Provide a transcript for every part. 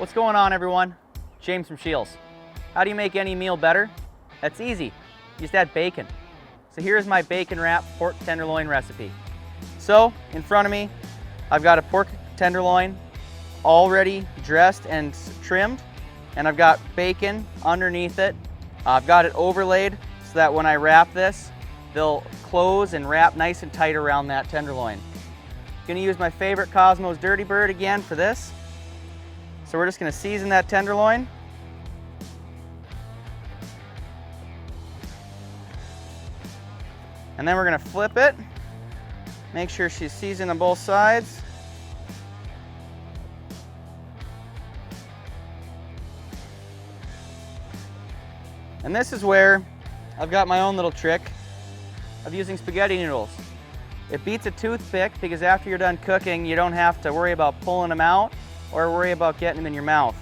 What's going on, everyone? James from Scheels. How do you make any meal better? That's easy. You just add bacon. So here's my bacon wrap pork tenderloin recipe. So in front of me, I've got a pork tenderloin already dressed and trimmed, and I've got bacon underneath it. I've got it overlaid so that when I wrap this, they'll close and wrap nice and tight around that tenderloin. Gonna use my favorite Cosmos Dirty Bird again for this. So we're just gonna season that tenderloin. And then we're gonna flip it. Make sure she's seasoned on both sides. And this is where I've got my own little trick of using spaghetti noodles. It beats a toothpick because after you're done cooking, you don't have to worry about pulling them out or worry about getting them in your mouth.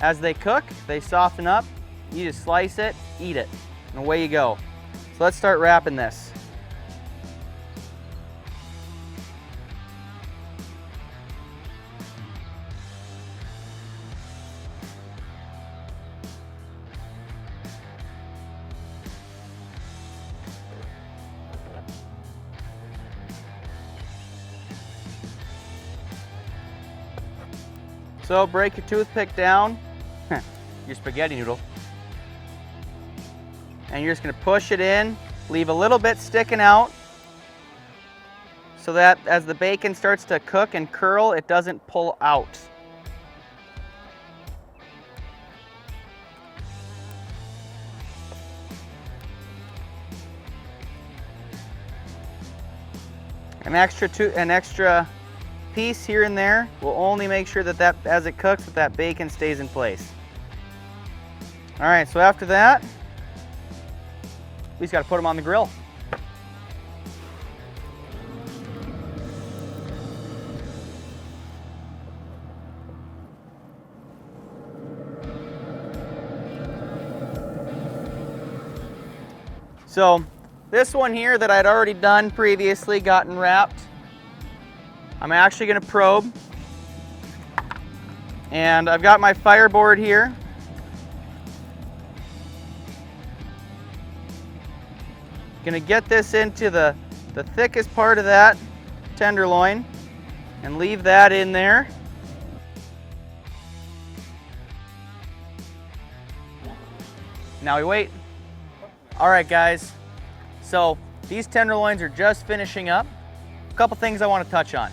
As they cook, they soften up. You just slice it, eat it, and away you go. So let's start wrapping this. So break your toothpick down, your spaghetti noodle, and you're just gonna push it in, leave a little bit sticking out so that as the bacon starts to cook and curl, it doesn't pull out. An extra piece here and there will only make sure that as it cooks that bacon stays in place. All right, so after that, we just got to put them on the grill. So this one here that I'd already done previously, gotten wrapped, I'm actually going to probe, and I've got my fireboard here. Going to get this into the thickest part of that tenderloin and leave that in there. Now we wait. All right, guys, so these tenderloins are just finishing up. A couple things I want to touch on.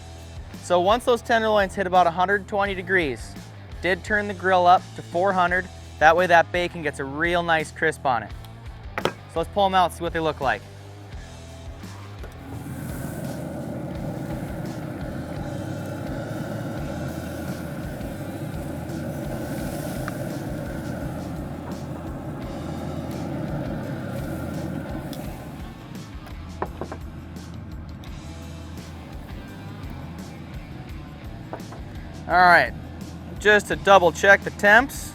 So once those tenderloins hit about 120 degrees, did turn the grill up to 400. That way that bacon gets a real nice crisp on it. So let's pull them out and see what they look like. All right, just to double check the temps.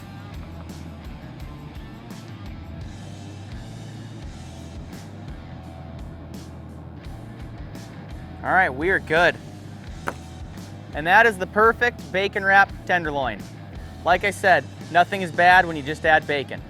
All right, we are good. And that is the perfect bacon wrapped tenderloin. Like I said, nothing is bad when you just add bacon.